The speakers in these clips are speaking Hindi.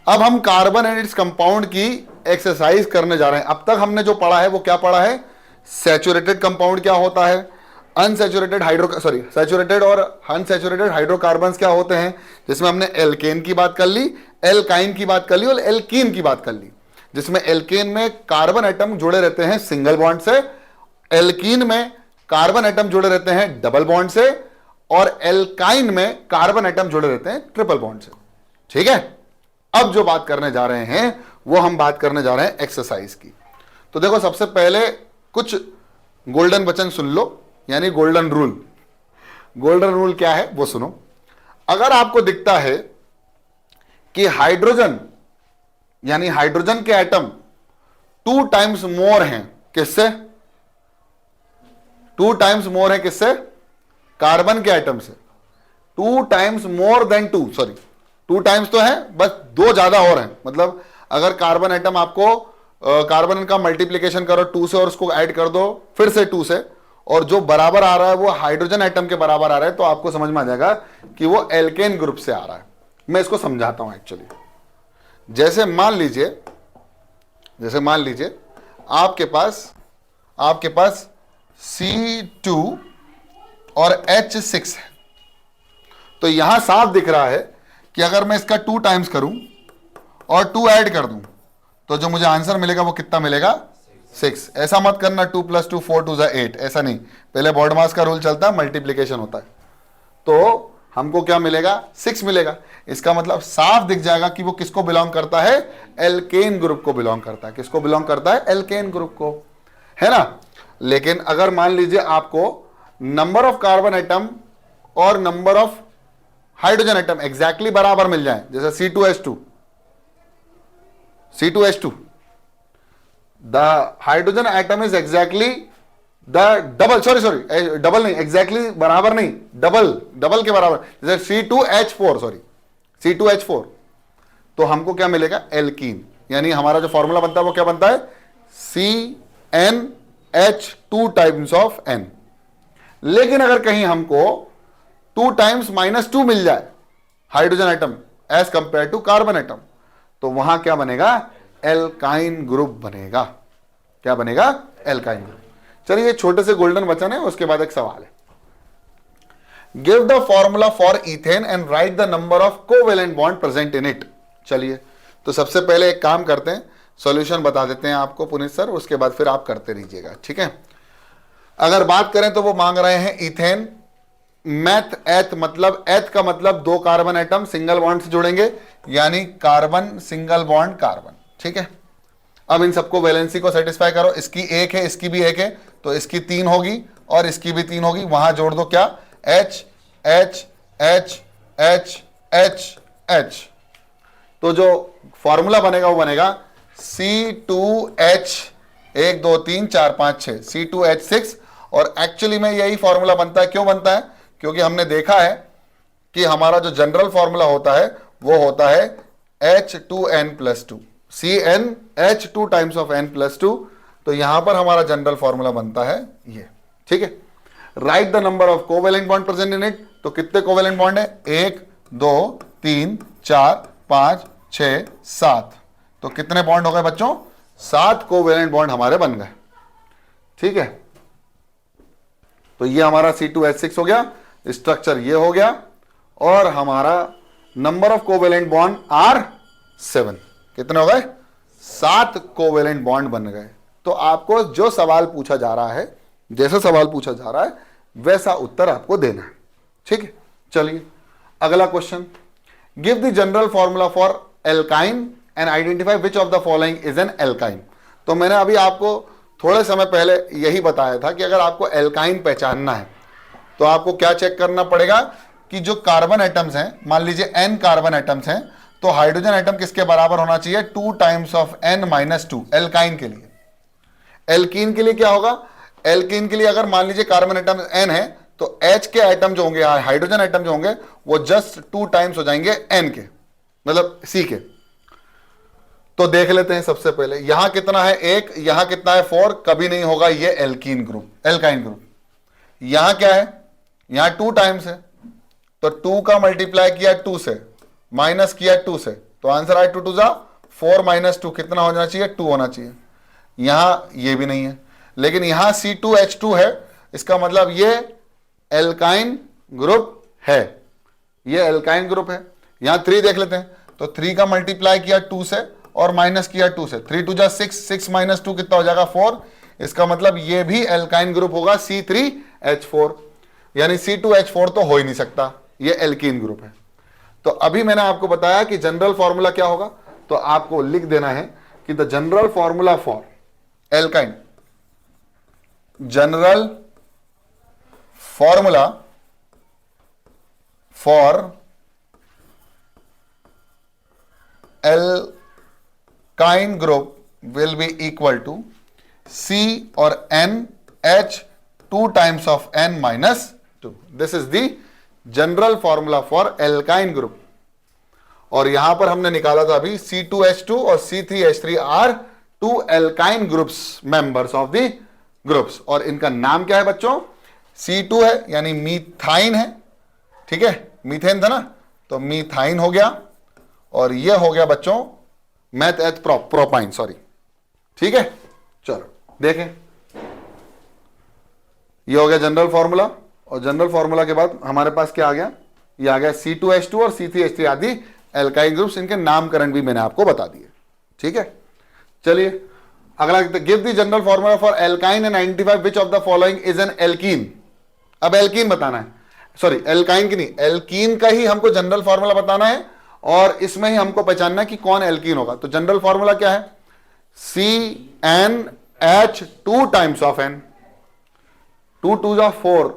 अब हम कार्बन एंड इट्स कंपाउंड की एक्सरसाइज करने जा रहे हैं। अब तक हमने जो पढ़ा है वो क्या पढ़ा है, सैचुरेटेड कंपाउंड क्या होता है, अनसैचुरेटेड सैचुरेटेड और अनसैचुरेटेड हाइड्रोकार्बन्स क्या होते हैं, जिसमें हमने एल्केन की बात कर ली, एल्काइन की बात कर ली और एल्कीन की बात कर ली। जिसमें एल्केन में कार्बन एटम जुड़े रहते हैं सिंगल बॉन्ड से, एल्कीन में कार्बन एटम जुड़े रहते हैं डबल बॉन्ड से, और एल्काइन में कार्बन एटम जुड़े रहते हैं ट्रिपल बॉन्ड से। ठीक है, अब जो बात करने जा रहे हैं वो हम बात करने जा रहे हैं एक्सरसाइज की। तो देखो, सबसे पहले कुछ गोल्डन वचन सुन लो, यानी गोल्डन रूल। गोल्डन रूल क्या है वो सुनो। अगर आपको दिखता है कि हाइड्रोजन यानी हाइड्रोजन के एटम 2 टाइम्स मोर हैं, किससे? 2 टाइम्स मोर है किससे? कार्बन के एटम से। 2 times more than 2, sorry 2 times तो है, बस 2 ज्यादा और हैं। मतलब अगर कार्बन एटम आपको कार्बन का मल्टीप्लीकेशन करो 2 से और उसको ऐड कर दो फिर से 2 से, और जो बराबर आ रहा है वो हाइड्रोजन एटम के बराबर आ रहा है, तो आपको समझ में आ जाएगा कि वो एल्केन ग्रुप से आ रहा है। मैं इसको समझाता हूं एक्चुअली। जैसे मान लीजिए आपके पास C2 और H6 है। तो यहां साफ दिख रहा है कि अगर मैं इसका 2 टाइम्स करूं और 2 ऐड कर दूं तो जो मुझे आंसर मिलेगा वो कितना मिलेगा? 6। ऐसा मत करना 2 + 2 4 2 8, ऐसा नहीं। पहले बॉड मास का रूल चलता है, मल्टीप्लीकेशन होता है। तो हमको क्या मिलेगा? 6 मिलेगा। इसका मतलब साफ दिख जाएगा कि वो किसको बिलोंग करता है? एल्केन ग्रुप को बिलोंग करता है। किसको बिलोंग करता है? एल्केन ग्रुप को, है ना। लेकिन अगर मान लीजिए आपको नंबर ऑफ कार्बन एटम और number of hydrogen atom exactly बराबर मिल जाए, जैसे C2H2, the hydrogen atom is exactly the double, sorry double नहीं, एग्जैक्टली बराबर नहीं, डबल के बराबर, जैसे C2H4, तो हमको क्या मिलेगा? एल्कीन। यानी हमारा जो फॉर्मूला बनता है वो क्या बनता है? CnH2 times of N। लेकिन अगर कहीं हमको 2 टाइम्स -2 मिल जाए hydrogen atom as compare to carbon atom, तो वहां क्या बनेगा? एल्काइन ग्रुप बनेगा। क्या बनेगा? Alkyne group. चलिए, छोटे से गोल्डन वचन है, उसके बाद एक सवाल है। Give the formula for ethane and right the number of covalent bond present in it. चलिए, तो सबसे पहले एक काम करते हैं, सॉल्यूशन बता देते हैं आपको पुनीत सर, उसके बाद फिर आप करते रहिएगा, ठीक है। अगर बात करें तो वो मांग रहे हैं इथेन, एथ मतलब, एथ का मतलब 2 कार्बन एटम सिंगल बॉन्ड से जुड़ेंगे, यानी कार्बन सिंगल बॉन्ड कार्बन, ठीक है। अब इन सबको वैलेंसी को सेटिस्फाई करो। इसकी 1 है, इसकी भी 1 है, तो इसकी 3 होगी और इसकी भी 3 होगी। वहां जोड़ दो क्या? H H H H H H। तो जो फॉर्मूला बनेगा वो बनेगा C2H 1 2 3 4 5 6 C2H6। और एक्चुअली में यही फॉर्मूला बनता है। क्यों बनता है? क्योंकि हमने देखा है कि हमारा जो जनरल फॉर्मूला होता है वो होता है H2N+2, CnH2 times of N+2। तो यहां पर हमारा जनरल फॉर्मूला बनता है ये, ठीक है। Right the number of covalent bond present in it. तो कितने कोवेलेंट बॉन्ड है? 1 2 3 4 5 6 7। तो कितने बॉन्ड हो गए बच्चों? 7 कोवेलेंट बॉन्ड हमारे बन गए, ठीक है। तो ये हमारा C2H6 हो गया, स्ट्रक्चर ये हो गया, और हमारा number of covalent bond are 7। कितने हो गए? 7 कोवेलेंट बॉन्ड बन गए। तो आपको जो सवाल पूछा जा रहा है, जैसा सवाल पूछा जा रहा है वैसा उत्तर आपको देना है, ठीक है। चलिए अगला question. Give the general formula for alkyne and identify which of the following is an alkyne. तो मैंने अभी आपको थोड़े समय पहले यही बताया था कि अगर आपको एल्काइन पहचानना है तो आपको क्या चेक करना पड़ेगा कि जो कार्बन एटम्स हैं, मान लीजिए n कार्बन एटम्स हैं, तो हाइड्रोजन एटम किसके बराबर होना चाहिए? 2 टाइम्स ऑफ N-2 एल्काइन के लिए। एल्कीन के लिए क्या होगा? एल्कीन के लिए अगर मान लीजिए कार्बन एटम n है तो H के एटम जो होंगे, हाइड्रोजन एटम जो होंगे, वो जस्ट 2 टाइम्स हो जाएंगे N के, मतलब C के। तो देख लेते हैं सबसे पहले, यहां कितना है? 1, यहां कितना है? 4। कभी नहीं होगा ये एल्कीन ग्रुप, एल्काइन ग्रुप। यहां क्या है? यहां 2 टाइम्स है, तो 2 का मल्टीप्लाई किया 2 से, माइनस किया 2 से, तो आंसर आए 2 2 जा 4 माइनस 2 कितना हो जाना चाहिए, 2 होना चाहिए। यहां ये भी नहीं है, लेकिन यहां C2H2 है, इसका मतलब ये एल्काइन ग्रुप है, ये एल्काइन ग्रुप है। यहां 3 देख लेते हैं, तो 3 का मल्टीप्लाई किया 2 से और माइनस किया 2 से, 3 2 जा 6, 6 माइनस 2 कितना हो जाएगा 4। इसका मतलब ये भी एल्काइन ग्रुप होगा C3H4, यानी C2H4 तो हो ही नहीं सकता, ये एल्कीन ग्रुप है। तो अभी मैंने आपको बताया कि जनरल फॉर्मूला क्या होगा, तो आपको लिख देना है कि the general formula for alkyne, general formula for alkyne group will be equal to C और NH 2 times of N minus 2. This is the general formula for alkyne group. और यहां पर हमने निकाला था अभी C2H2 और C3H3 are 2 alkyne groups members of the groups, और इनका नाम क्या है बच्चों, C2 है यानी मीथाइन है, ठीक है, मीथेन था ना, तो मीथाइन हो गया, और ये हो गया बच्चों मैथ एथ प्रोपाइन, सॉरी, ठीक है। चलो देखें, ये हो गया जनरल फॉर्मूला, और जनरल फॉर्मूला के बाद हमारे पास क्या आ गया, ये आ गया C2H2 और C3H3 आदि एल्काइन ग्रुप्स, इनके नामकरण भी मैंने आपको बता दिए, ठीक है। चलिए अगला, give the general formula for alkyne and identify which of the following is an alkene. अब एल्कीन बताना है, सॉरी एल्काइन की नहीं, एल्कीन का ही हमको जनरल फॉर्मूला बताना है, और इसमें ही हमको पहचानना है कि कौन एल्कीन होगा। तो जनरल फॉर्मूला क्या है, CnH 2 times of N, 2 2 जा 4,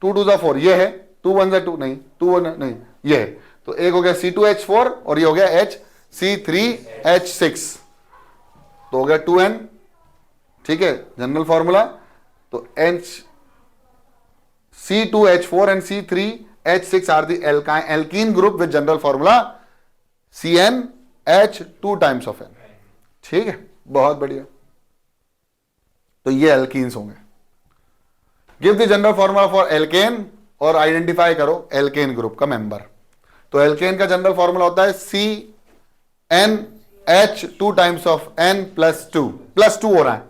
2 2 जा 4 ये है, 2 1 जा 2 नहीं, 2 1 नहीं ये है, तो एक हो गया C2H4 और ये हो गया C3H6, तो हो गया 2N, ठीक है, जनरल फॉर्मूला। तो C2H4 and C3H6 are the alkene group with general formula CnH 2 times of N, ठीक है, बहुत बढ़िया। तो ये एल्कीन्स होंगे। Give the general formula for alkane और आइडेंटिफाई करो एल्केन ग्रुप का मेंबर। तो एल्केन का जनरल फॉर्मूला होता है CnH 2 times of N +2 हो रहा है,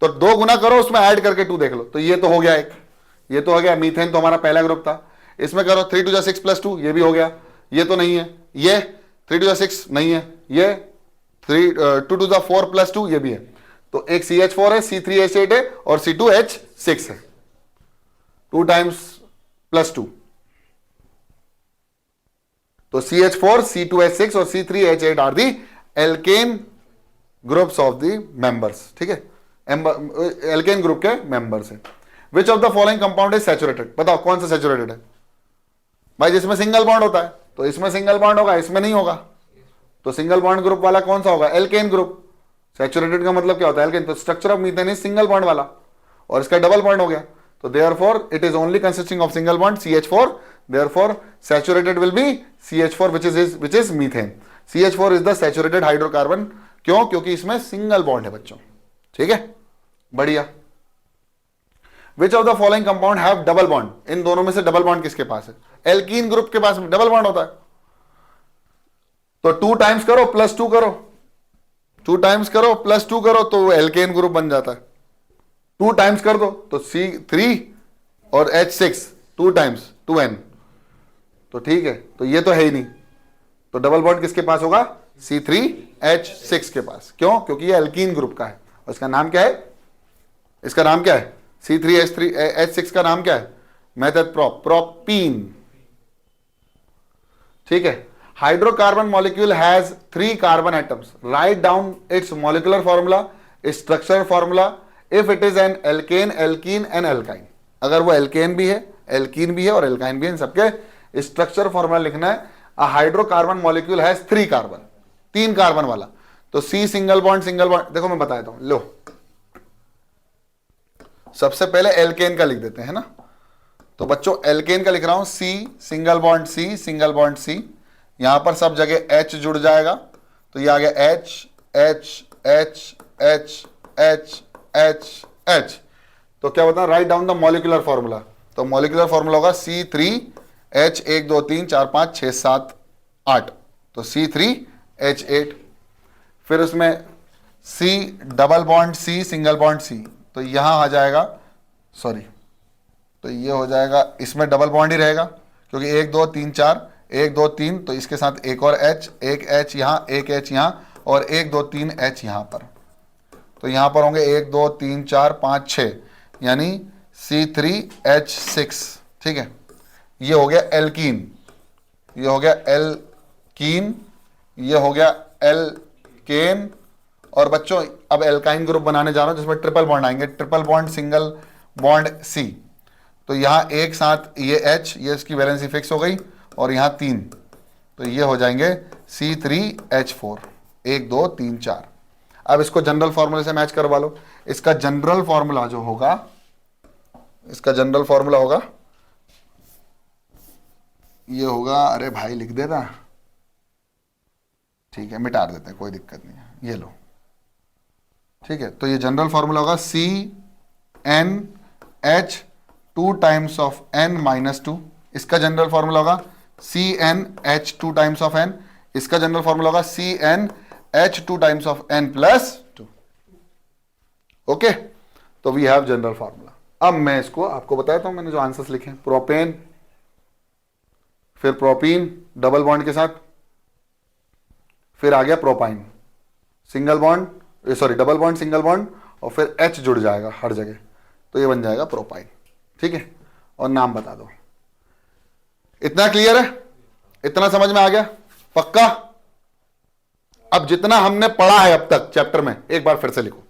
तो 2 गुना करो, उसमें ऐड करके 2 देख लो, तो ये तो हो गया एक, ये तो हो गया मीथेन, तो हमारा पहला ग्रुप था। इसमें करो 3 2 जा 6 +2, ये भी हो गया, ये तो नहीं है, ये 3 2 जा 6 नहीं है, ये 2 2 जा 4 +2 ये भी है, तो एक CH4 है, C3H8 है और C2H6 है, 2 times +2, तो CH4 C2H6 और C3H8 are the alkane groups of the members, ठीक है, एल्केन ग्रुप के मेंबर्स है। Which of the following compound is saturated, बताओ कौन सा सैचुरेटेड है भाई, जिसमें सिंगल बॉन्ड होता है, तो इसमें सिंगल बॉन्ड होगा, इसमें नहीं होगा, तो सिंगल बॉन्ड ग्रुप वाला कौन सा होगा, एल्केन ग्रुप। सैचुरेटेड का मतलब क्या होता है, एल्केन, तो structure of methane is single bond वाला, और इसका डबल बॉन्ड हो गया, तो therefore it is only consisting of single bond CH4, therefore saturated will be CH4 which is methane. CH4 is the saturated hydrocarbon, क्यों, क्योंकि इसमें सिंगल बॉन्ड है बच्चों, ठीक है, बढ़िया। Which of the following compound have double bond, इन दोनों में से डबल बॉन्ड किसके पास है, एल्कीन ग्रुप के पास में डबल बॉन्ड होता है, तो 2 टाइम्स करो +2 करो, 2 टाइम्स करो +2 करो, तो एल्केन ग्रुप बन जाता है। 2 टाइम्स कर दो तो C3 और H6 2 टाइम्स 2N, तो ठीक है, तो ये तो है ही नहीं, तो डबल बॉन्ड किसके पास होगा, C3H6 के पास, क्यों, क्योंकि ये एल्कीन ग्रुप का है, और इसका नाम क्या है, इसका नाम क्या है, C3H6 का नाम क्या है, मेथड प्रोपीन, ठीक है। Hydrocarbon molecule has 3 carbon atoms, right down its molecular formula, structure formula, if it is an alkane, alkene and alkyne, अगर वो एल्केन भी है, एल्कीन भी है और एल्काइन भी है, इन सबके स्ट्रक्चर फॉर्मूला लिखना है। A hydrocarbon molecule has 3 carbon, 3 carbon वाला, तो C सिंगल बॉन्ड, देखो मैं बताता हूं, लो सबसे पहले एल्केन का लिख देते हैं ना, तो बच्चों एल्केन का लिख रहा हूं, C सिंगल बॉन्ड C, यहां पर सब जगह H जुड़ जाएगा, तो ये आ गया H H H H H H H, तो क्या बताना, write down the molecular formula, तो मॉलिक्यूलर फॉर्मूला होगा C3H 1 2 3 4 5 6 7 8, तो C3 H8, फिर उसमें C double bond C single bond C, तो यहां आ जाएगा, सॉरी, तो ये हो जाएगा, इसमें डबल बॉन्ड ही रहेगा क्योंकि 1 2 3 4, 1 2 3, तो इसके साथ एक और H, एक H यहाँ, एक H यहाँ, और 1 2 3 H यहाँ पर, तो यहाँ पर होंगे 1 2 3 4 5 6, यानी C3H6, ठीक है। ये हो गया एल्कीन, ये हो गया एल्कीन, ये हो गया एल्केन। और बच्चों अब एल्काइन ग्रुप बनाने जा रहा हूं जिसमें ट्रिपल बॉन्ड आएंगे, triple bond single bond C, तो यहां एक साथ ये H, ये इसकी वैलेंसी फिक्स हो गई, और यहां 3, तो ये हो जाएंगे C3H4, 1 2 3 4। अब इसको जनरल फॉर्मूले से मैच करवा लो। इसका जनरल फॉर्मूला जो होगा, इसका जनरल फॉर्मूला होगा, ये होगा, अरे भाई लिख देना, ठीक है मिटा देते हैं, कोई दिक्कत नहीं है, ये लो, ठीक है। तो ये जनरल फॉर्मूला होगा CnH 2 times of n minus 2, इसका जनरल फॉर्मूला होगा CnH 2 टाइम्स ऑफ n, इसका जनरल फॉर्मूला होगा CnH 2 times of n plus 2। Okay, तो वी हैव जनरल फॉर्मूला। अब मैं इसको आपको बताता हूं, मैंने जो आंसर्स लिखे हैं, प्रोपेन, फिर प्रोपीन डबल बॉन्ड के साथ, फिर आ गया propyne single bond, sorry double bond single bond, और फिर H जुड़ जाएगा हर जगह, तो ये बन जाएगा प्रोपाइन, ठीक है। और नाम बता दो। इतना क्लियर है? इतना समझ में आ गया? पक्का? अब जितना हमने पढ़ा है अब तक चैप्टर में, एक बार फिर से लिखो।